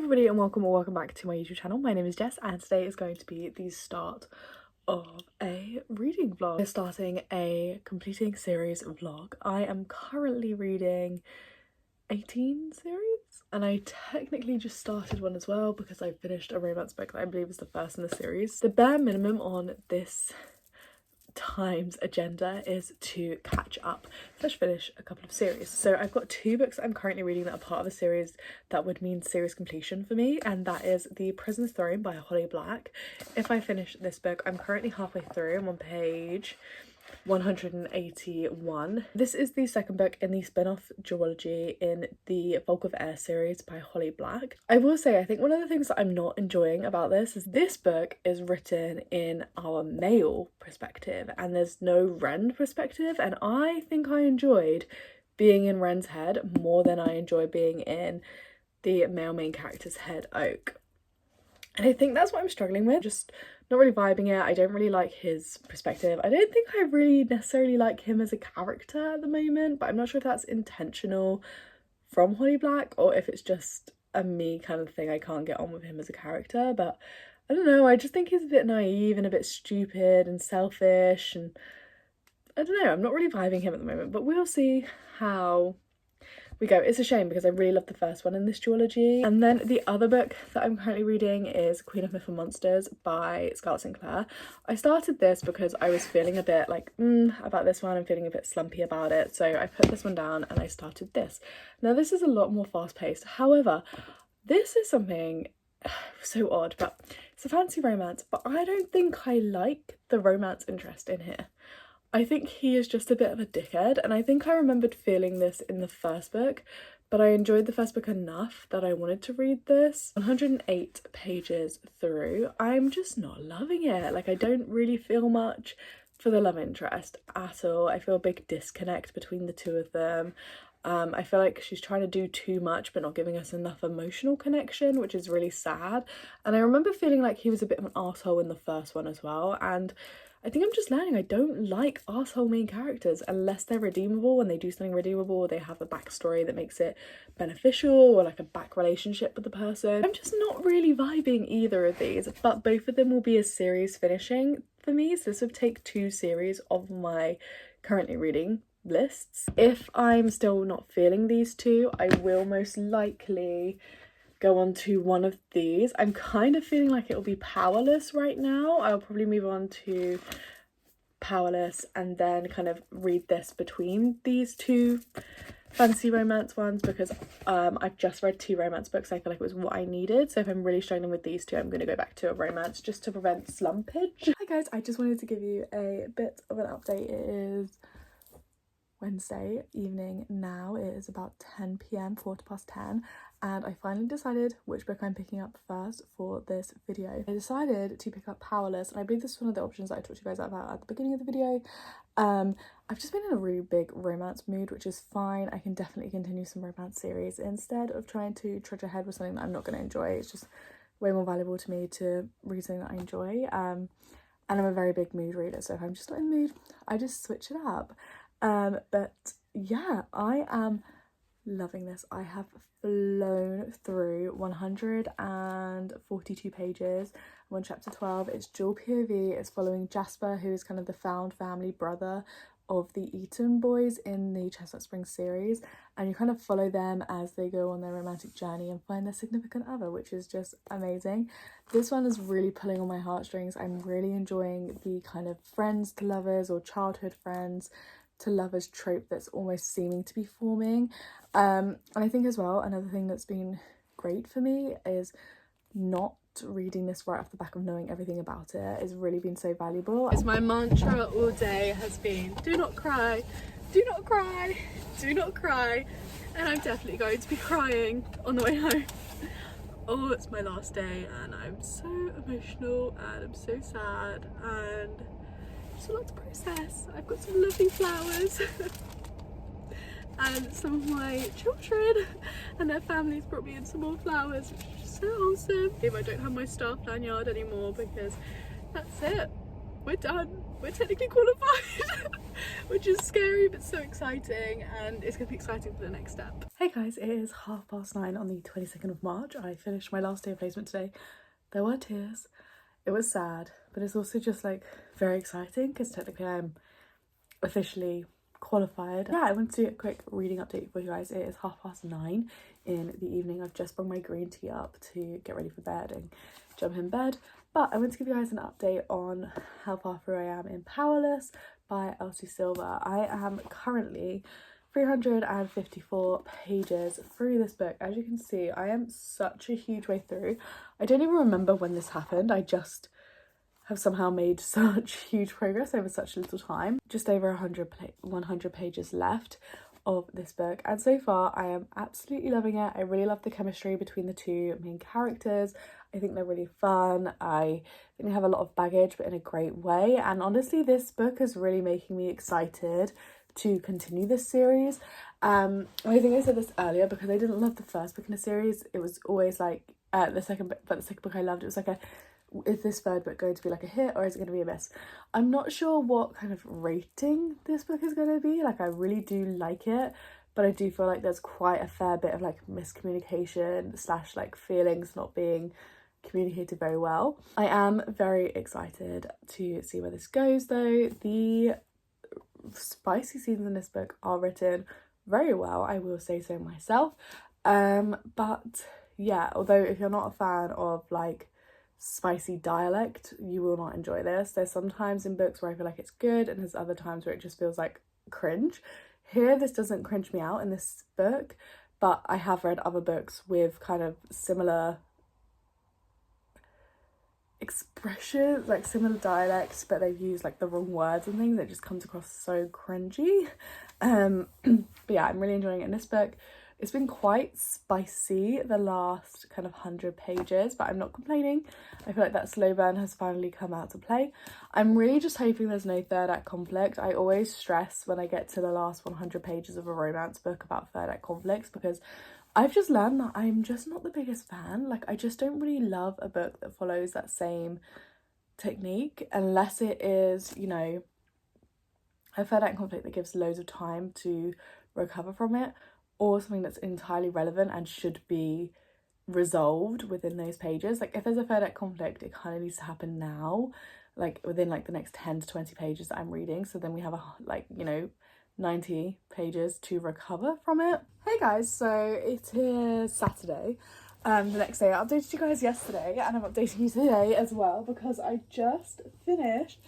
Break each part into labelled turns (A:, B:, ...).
A: everybody and welcome back to my YouTube channel. My name is Jess and today is going to be the start of a reading vlog. We're starting a completing series vlog. I am currently reading 18 series and I technically just started one as well because I finished a romance book that I believe is the first in the series. The bare minimum on this time's agenda is to catch up / finish a couple of series. So I've got two books that I'm currently reading that are part of a series that would mean series completion for me, and that is The Prisoner's Throne by Holly Black. If I finish this book, I'm currently halfway through. I'm on page 181. This is the second book in the spin-off duology in the Bulk of Air series by Holly Black. I will say, I think one of the things that I'm not enjoying about this is this book is written in our male perspective and there's no Ren perspective, and I think I enjoyed being in Ren's head more than I enjoy being in the male main character's head, Oak. And I think that's what I'm struggling with, just not really vibing it. I don't really like his perspective. I don't think I really necessarily like him as a character at the moment, but I'm not sure if that's intentional from Holly Black or if it's just a me kind of thing. I can't get on with him as a character, but I don't know. I just think he's a bit naive and a bit stupid and selfish, and I don't know. I'm not really vibing him at the moment, but we'll see how we go. It's a shame because I really love the first one in this duology. And then the other book that I'm currently reading is Queen of Myth and Monsters by Scarlett Sinclair. I started this because I was feeling a bit like about this one. I'm feeling a bit slumpy about it, so I put this one down and I started this. Now this is a lot more fast-paced. However, this is something so odd, but it's a fantasy romance, but I don't think I like the romance interest in here. I think he is just a bit of a dickhead, and I think I remembered feeling this in the first book, but I enjoyed the first book enough that I wanted to read this. 108 pages through, I'm just not loving it. Like, I don't really feel much for the love interest at all. I feel a big disconnect between the two of them. I feel like she's trying to do too much but not giving us enough emotional connection, which is really sad. And I remember feeling like he was a bit of an arsehole in the first one as well, and I think I'm just learning I don't like arsehole main characters unless they're redeemable, and they do something redeemable, or they have a backstory that makes it beneficial, or like a back relationship with the person. I'm just not really vibing either of these, but both of them will be a series finishing for me, so this would take 2 series of my currently reading lists. If I'm still not feeling these two, I will most likely go on to one of these. I'm kind of feeling like it'll be Powerless right now. I'll probably move on to Powerless and then kind of read this between these two fantasy romance ones, because I've just read 2 romance books. I feel like it was what I needed. So if I'm really struggling with these two, I'm going to go back to a romance just to prevent slumpage. Hi guys, I just wanted to give you a bit of an update. It is Wednesday evening now. It is about 10 p.m, 10:15, and I finally decided which book I'm picking up first for this video. I decided to pick up Powerless, and I believe this is one of the options that I talked to you guys about at the beginning of the video. I've just been in a really big romance mood, which is fine. I can definitely continue some romance series instead of trying to trudge ahead with something that I'm not going to enjoy. It's just way more valuable to me to read something that I enjoy, and I'm a very big mood reader, so if I'm just not in the mood, I just switch it up. But yeah, I am loving this. I have flown through 142 pages. I'm on chapter 12. It's dual POV. It's following Jasper, who is kind of the found family brother of the Eaton boys in the Chestnut Springs series, and you kind of follow them as they go on their romantic journey and find their significant other, which is just amazing. This one is really pulling on my heartstrings. I'm really enjoying the kind of friends to lovers or childhood friends to lovers trope that's almost seeming to be forming. And I think as well, another thing that's been great for me is not reading this right off the back of knowing everything about it. It's really been so valuable. It's my mantra all day has been, do not cry, do not cry, do not cry. And I'm definitely going to be crying on the way home. Oh, it's my last day and I'm so emotional and I'm so sad and it's a lot to process. I've got some lovely flowers and some of my children and their families brought me in some more flowers, which is so awesome. I don't have my staff lanyard anymore because that's it. we're done. We're technically qualified, which is scary but so exciting, and it's going to be exciting for the next step. Hey guys, it is 9:30 on the 22nd of March. I finished my last day of placement today. There were tears. It was sad, but it's also just like very exciting because technically I'm officially qualified. Yeah, I want to do a quick reading update for you guys. It is 9:30 in the evening. I've just brought my green tea up to get ready for bed and jump in bed, but I want to give you guys an update on how far through I am in Powerless by Elsie Silver. I am currently 354 pages through this book. As you can see, I am such a huge way through. I don't even remember when this happened. I just have somehow made such huge progress over such little time. Just over 100 pages left of this book, and so far I am absolutely loving it. I really love the chemistry between the two main characters. I think they're really fun. I think they have a lot of baggage, but in a great way, and honestly this book is really making me excited to continue this series. I think I said this earlier because I didn't love the first book in the series. It was always like the second book I loved. It was like is this third book going to be like a hit or is it going to be a miss? I'm not sure what kind of rating this book is going to be. Like, I really do like it, but I do feel like there's quite a fair bit of like miscommunication / like feelings not being communicated very well. I am very excited to see where this goes though. The spicy scenes in this book are written very well, I will say so myself. But yeah, although if you're not a fan of like spicy dialect, you will not enjoy this. There's sometimes in books where I feel like it's good and there's other times where it just feels like cringe. Here this doesn't cringe me out in this book, but I have read other books with kind of similar expressions, like similar dialects, but they've used like the wrong words and things. It just comes across so cringy. But yeah, I'm really enjoying it in this book. It's been quite spicy the last kind of 100 pages, but I'm not complaining. I feel like that slow burn has finally come out to play. I'm really just hoping there's no third act conflict. I always stress when I get to the last 100 pages of a romance book about third act conflicts, because I've just learned that I'm just not the biggest fan. Like, I just don't really love a book that follows that same technique unless it is, you know, a third act conflict that gives loads of time to recover from it, or something that's entirely relevant and should be resolved within those pages. Like, if there's a third act conflict, it kind of needs to happen now, like within like the next 10 to 20 pages that I'm reading, so then we have 90 pages to recover from it. Hey guys, so it is Saturday, the next day. I updated you guys yesterday and I'm updating you today as well because I just finished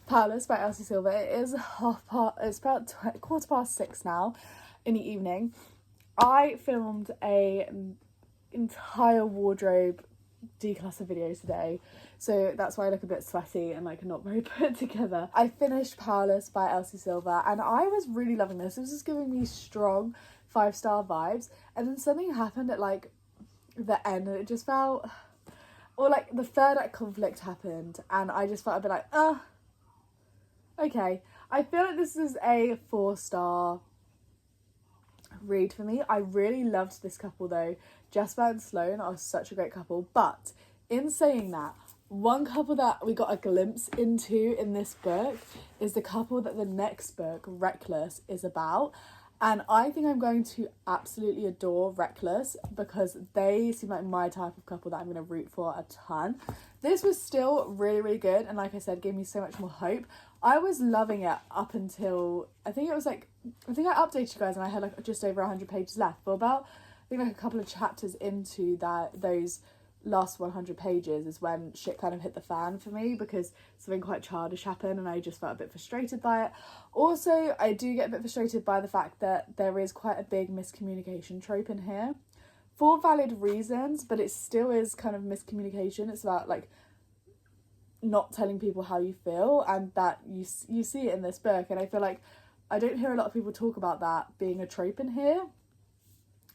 A: Powerless by Elsie Silver. It is it's about 6:15 now in the evening. I filmed a entire wardrobe declutter video today, so that's why I look a bit sweaty and like not very put together. I finished Powerless by Elsie Silver and I was really loving this. This was giving me strong 5-star vibes, and then something happened at like the end and it just felt, or like the third act conflict happened and I just felt a bit like, okay. I feel like this is a 4-star read for me. I really loved this couple though. Jasper and Sloane are such a great couple, but in saying that, one couple that we got a glimpse into in this book is the couple that the next book, Reckless, is about. And I think I'm going to absolutely adore Reckless because they seem like my type of couple that I'm going to root for a ton. This was still really, really good, and like I said, gave me so much more hope. I was loving it up until, I think I updated you guys and I had like just over 100 pages left, but about, I think like a couple of chapters into those last 100 pages is when shit kind of hit the fan for me, because something quite childish happened and I just felt a bit frustrated by it. Also, I do get a bit frustrated by the fact that there is quite a big miscommunication trope in here for valid reasons, but it still is kind of miscommunication. It's about like not telling people how you feel, and that you see it in this book, and I feel like I don't hear a lot of people talk about that being a trope in here,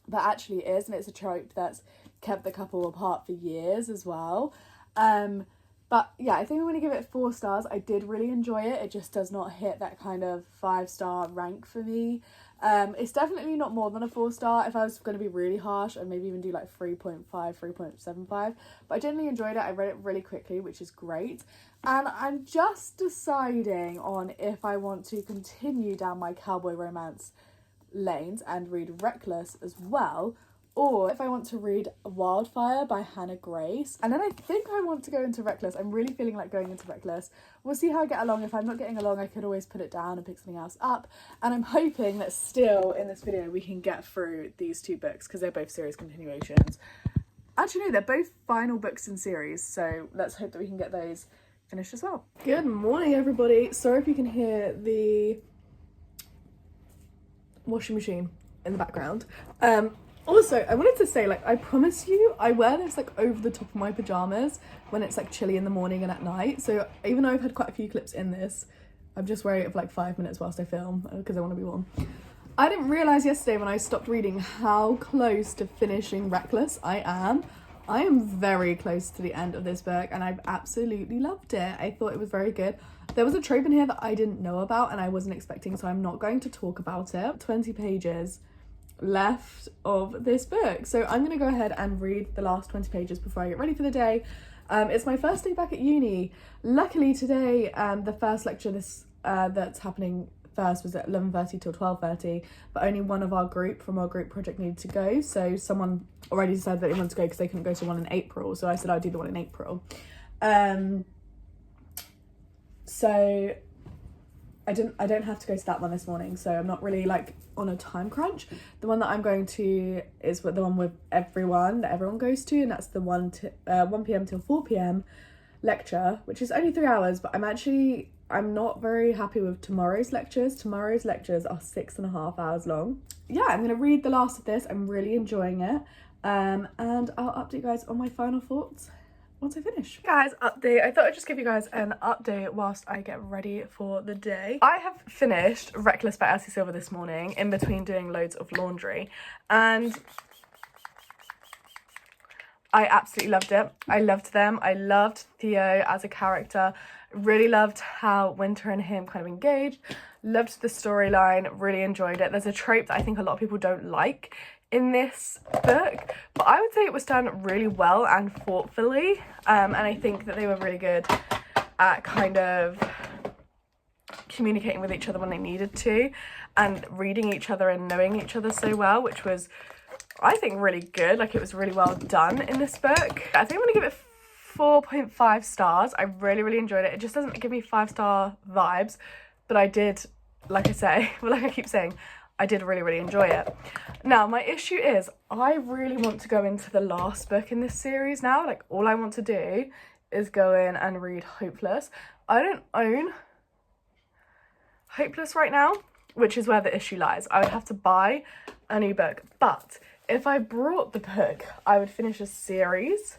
A: but actually it is, and it's a trope that's kept the couple apart for years as well. But yeah, I think I'm going to give it 4 stars. I did really enjoy it. It just does not hit that kind of 5-star rank for me. It's definitely not more than a 4-star. If I was going to be really harsh, I'd maybe even do like 3.5, 3.75. But I genuinely enjoyed it. I read it really quickly, which is great. And I'm just deciding on if I want to continue down my cowboy romance lanes and read Reckless as well, or if I want to read Wildfire by Hannah Grace. And then I think I want to go into Reckless. I'm really feeling like going into Reckless. We'll see how I get along. If I'm not getting along, I could always put it down and pick something else up. And I'm hoping that still in this video we can get through these 2 books because they're both series continuations. Actually, no, they're both final books in series, so let's hope that we can get those finished as well. Good morning, everybody. Sorry if you can hear the washing machine in the background. Also, I wanted to say, like, I promise you, I wear this, like, over the top of my pyjamas when it's, like, chilly in the morning and at night. So even though I've had quite a few clips in this, I'm just wearing it for, like, 5 minutes whilst I film because I want to be warm. I didn't realise yesterday when I stopped reading how close to finishing Reckless I am. I am very close to the end of this book and I've absolutely loved it. I thought it was very good. There was a trope in here that I didn't know about and I wasn't expecting, so I'm not going to talk about it. 20 pages left of this book, so I'm gonna go ahead and read the last 20 pages before I get ready for the day. It's my first day back at uni. Luckily today, the first lecture that's happening first was at 11:30 till 12:30, but only one of our group from our group project needed to go, so someone already said that they wanted to go because they couldn't go to one in April, so I said I'd do the one in April. So I don't have to go to that one this morning, so I'm not really like on a time crunch. The one that I'm going to is the one with everyone that everyone goes to, and that's the 1 p.m. till 4 p.m. lecture, which is only 3 hours, but I'm not very happy with tomorrow's lectures. Tomorrow's lectures are 6.5 hours long. Yeah, I'm gonna read the last of this. I'm really enjoying it, and I'll update you guys on my final thoughts once I finish. Guys, update. I thought I'd just give you guys an update whilst I get ready for the day. I have finished Reckless by Elsie Silver this morning in between doing loads of laundry, and I absolutely loved it. I loved them. I loved Theo as a character. Really loved how Winter and him kind of engaged. Loved the storyline. Really enjoyed it. There's a trope that I think a lot of people don't like in this book, but I would say it was done really well and thoughtfully, and I think that they were really good at kind of communicating with each other when they needed to and reading each other and knowing each other so well, which was, I think, really good. Like, it was really well done in this book. I think I'm gonna give it 4.5 stars. I really enjoyed it. It just doesn't give me 5-star vibes, but I did, like I say, well, like I keep saying, I did really enjoy it. Now, my issue is I really want to go into the last book in this series now. Like, all I want to do is go in and read Hopeless. I don't own Hopeless right now, which is where the issue lies. I would have to buy a new book, but if I brought the book, I would finish a series,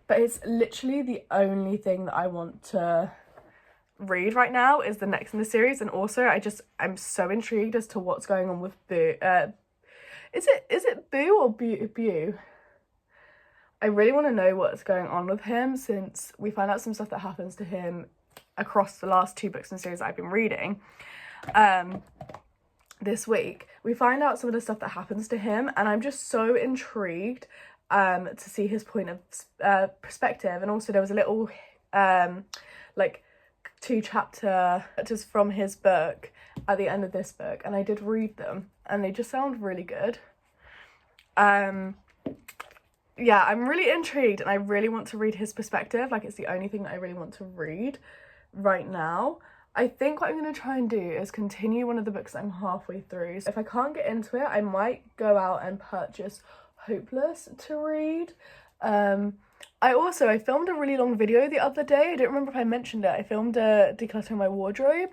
A: but it's literally the only thing that I want to read right now is the next in the series. And also I'm so intrigued as to what's going on with Boo. Is it Boo or Bew? I really want to know what's going on with him, since we find out some stuff that happens to him across the last 2 books in the series that I've been reading this week. We find out some of the stuff that happens to him, and I'm just so intrigued to see his point of perspective. And also there was a little like 2 chapters from his book at the end of this book, and I did read them and they just sound really good. Yeah, I'm really intrigued and I really want to read his perspective. Like, it's the only thing that I really want to read right now. I think what I'm going to try and do is continue one of the books that I'm halfway through. So if I can't get into it, I might go out and purchase Hopeless to read. I filmed a really long video the other day. I don't remember if I mentioned it. I filmed decluttering my wardrobe,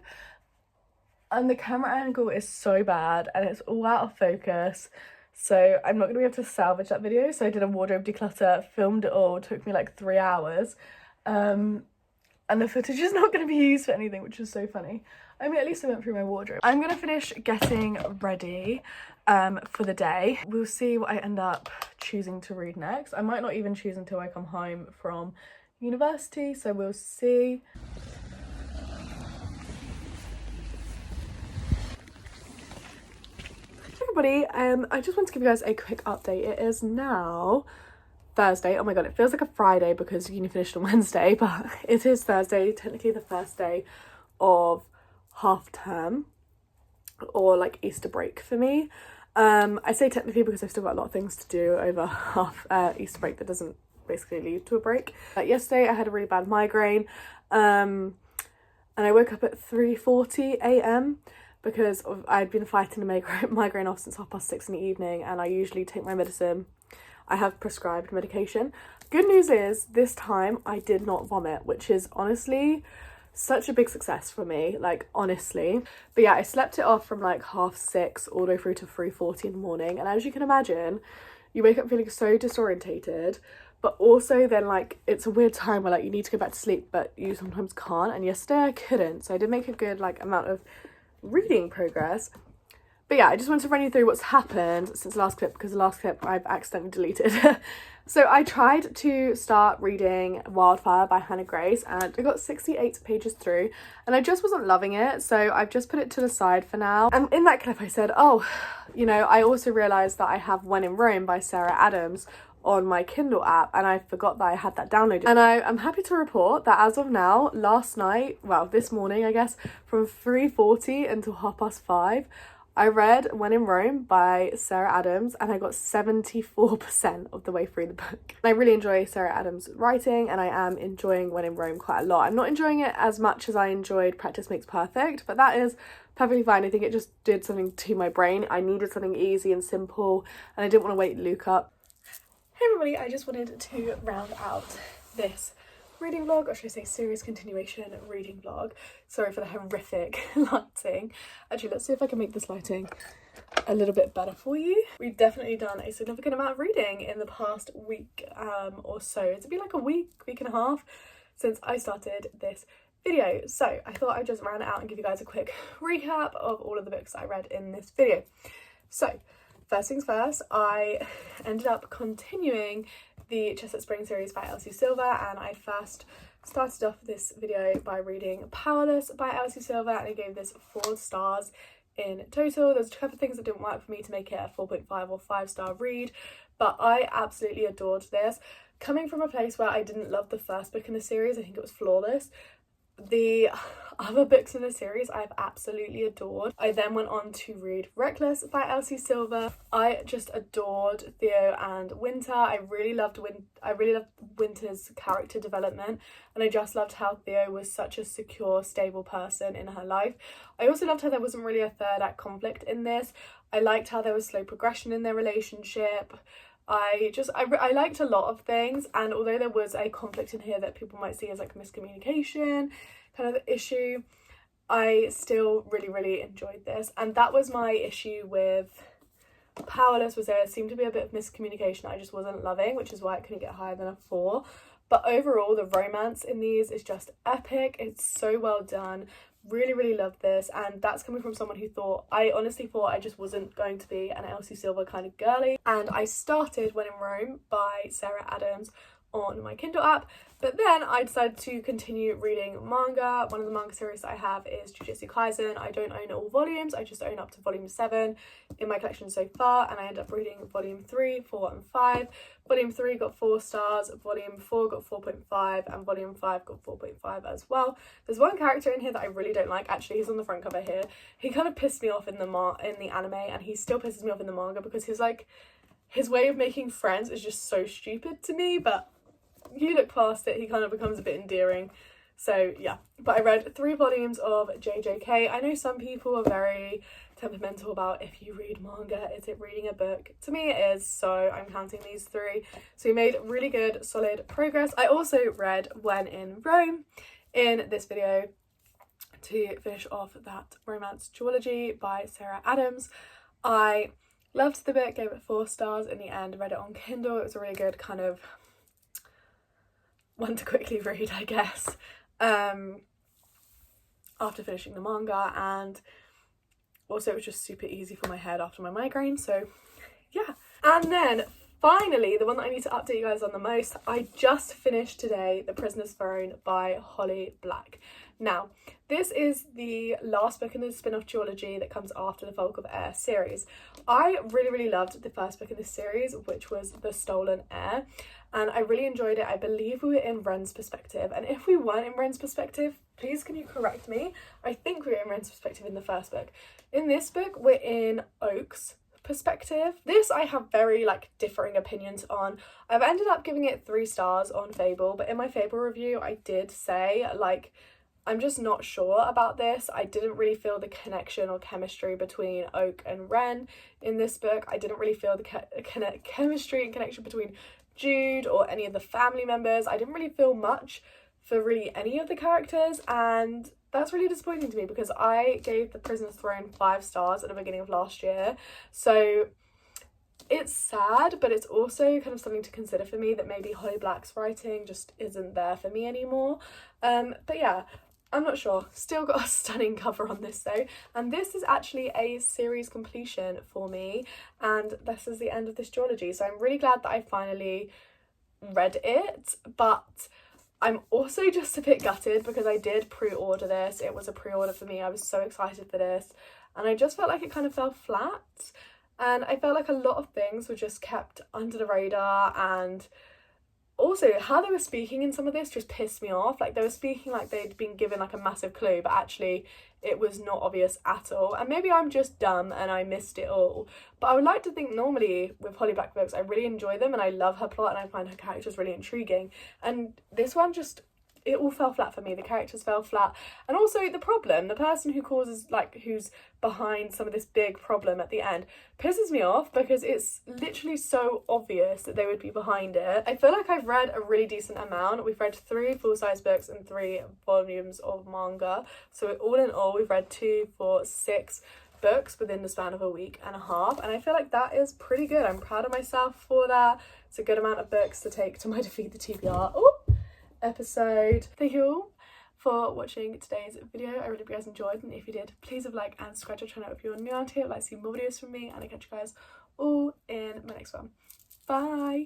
A: and the camera angle is so bad and it's all out of focus, so I'm not going to be able to salvage that video. So I did a wardrobe declutter, filmed it all, took me like 3 hours, and the footage is not going to be used for anything, which is so funny. I mean, at least I went through my wardrobe. I'm going to finish getting ready for the day. We'll see what I end up choosing to read next. I might not even choose until I come home from university, so we'll see. everybody, I just want to give you guys a quick update. It is now Thursday. Oh my god, it feels like a Friday because uni finished on Wednesday, but it is Thursday, technically the first day of half term, or like Easter break for me. I say technically because I've still got a lot of things to do over half Easter break that doesn't basically lead to a break. Yesterday I had a really bad migraine, and I woke up at 3:40 a.m. because I'd been fighting a migraine off since 6:30 in the evening, and I usually take my medicine. I have prescribed medication. Good news is this time I did not vomit, which is honestly such a big success for me, like honestly. But yeah, I slept it off from like 6:30 all the way through to 3:40 in the morning, and as you can imagine, you wake up feeling so disorientated, but also then like it's a weird time where like you need to go back to sleep but you sometimes can't, and yesterday I couldn't, so I did make a good like amount of reading progress. But yeah, I just wanted to run you through what's happened since the last clip, because the last clip I've accidentally deleted. So I tried to start reading Wildfire by Hannah Grace, and I got 68 pages through and I just wasn't loving it, so I've just put it to the side for now. And in that clip I said, oh, you know, I also realised that I have When in Rome by Sarah Adams on my Kindle app, and I forgot that I had that downloaded. And I'm happy to report that as of now, last night, well, this morning I guess, from 3:40 until 5:30, I read When in Rome by Sarah Adams, and I got 74% of the way through the book. I really enjoy Sarah Adams' writing, and I am enjoying When in Rome quite a lot. I'm not enjoying it as much as I enjoyed Practice Makes Perfect, but that is perfectly fine. I think it just did something to my brain. I needed something easy and simple, and I didn't want to wake Luke up. Hey everybody, I just wanted to round out this reading vlog, or should I say series continuation reading vlog. Sorry for the horrific lighting. Actually, let's see if I can make this lighting a little bit better for you. We've definitely done a significant amount of reading in the past week or so. It's been like a week and a half since I started this video. So I thought I'd just round it out and give you guys a quick recap of all of the books I read in this video. So first things first, I ended up continuing the Chestnut Spring series by Elsie Silver, and I first started off this video by reading Powerless by Elsie Silver, and I gave this 4 stars in total. There's a couple of things that didn't work for me to make it a 4.5 or 5-star read, but I absolutely adored this. Coming from a place where I didn't love the first book in the series, I think it was flawless. The other books in the series I've absolutely adored. I then went on to read Reckless by Elsie Silver. I just adored Theo and Winter. I really loved Winter's character development, and I just loved how Theo was such a secure, stable person in her life. I also loved how there wasn't really a third act conflict in this. I liked how there was slow progression in their relationship. I liked a lot of things, and although there was a conflict in here that people might see as like miscommunication kind of issue, I still really enjoyed this. And that was my issue with Powerless, was there seemed to be a bit of miscommunication I just wasn't loving, which is why it couldn't get higher than a 4. But overall, the romance in these is just epic. It's so well done. Really loved this, and that's coming from someone who I honestly thought I just wasn't going to be an Elsie Silver kind of girly. And I started When in Rome by Sarah Adams on my Kindle app, but then I decided to continue reading manga. One of the manga series that I have is Jujutsu Kaisen. I don't own all volumes, I just own up to volume 7 in my collection so far, and I ended up reading volume 3, 4 and 5. Volume 3 got 4 stars, volume 4 got 4.5, and volume 5 got 4.5 as well. There's one character in here that I really don't like. Actually, he's on the front cover here. He kind of pissed me off in the anime, and he still pisses me off in the manga because his way of making friends is just so stupid to me, but you look past it, he kind of becomes a bit endearing. So yeah, but I read 3 volumes of JJK. I know some people are very temperamental about, if you read manga, is it reading a book? To me it is, so I'm counting these 3. So we made really good solid progress. I also read When in Rome in this video to finish off that romance duology by Sarah Adams. I loved the book, gave it 4 stars in the end, read it on Kindle. It was a really good kind of one to quickly read, I guess, after finishing the manga, and also it was just super easy for my head after my migraine, so yeah. And then finally, the one that I need to update you guys on the most, I just finished today The Prisoner's Throne by Holly Black. Now, this is the last book in the spin-off duology that comes after the Vulk of Air series. I really loved the first book in this series, which was The Stolen Heir, and I really enjoyed it. I believe we were in Wren's perspective, and if we weren't in Wren's perspective, please can you correct me? I think we were in Wren's perspective in the first book. In this book, we're in Oak's perspective. This I have very differing opinions on. I've ended up giving it 3 stars on Fable, but in my Fable review I did say I'm just not sure about this. I didn't really feel the connection or chemistry between Oak and Wren in this book. I didn't really feel the chemistry and connection between Jude or any of the family members. I didn't really feel much for really any of the characters, and that's really disappointing to me because I gave The Prisoner's Throne 5 stars at the beginning of last year. So it's sad, but it's also kind of something to consider for me that maybe Holly Black's writing just isn't there for me anymore. But yeah, I'm not sure. Still got a stunning cover on this though, and this is actually a series completion for me, and this is the end of this duology, so I'm really glad that I finally read it. But I'm also just a bit gutted because I did pre-order this. It was a pre-order for me. I was so excited for this, and I just felt like it kind of fell flat, and I felt like a lot of things were just kept under the radar, and also how they were speaking in some of this just pissed me off. They were speaking like they'd been given a massive clue, but actually it was not obvious at all. And maybe I'm just dumb and I missed it all, but I would like to think normally with Holly Black books I really enjoy them and I love her plot and I find her characters really intriguing, and this one just, it all fell flat for me. The characters fell flat, and also the person who causes who's behind some of this big problem at the end pisses me off because it's literally so obvious that they would be behind it. I feel like I've read a really decent amount. We've read 3 full-size books and 3 volumes of manga, so all in all we've read 2, 4, 6 books within the span of a week and a half, and I feel like that is pretty good. I'm proud of myself for that. It's a good amount of books to take to my Defeat the TBR episode. Thank you all for watching today's video. I really hope you guys enjoyed, and if you did, please leave a like and subscribe to the channel if you're new around here. I'd like to see more videos from me, and I'll catch you guys all in my next one. Bye!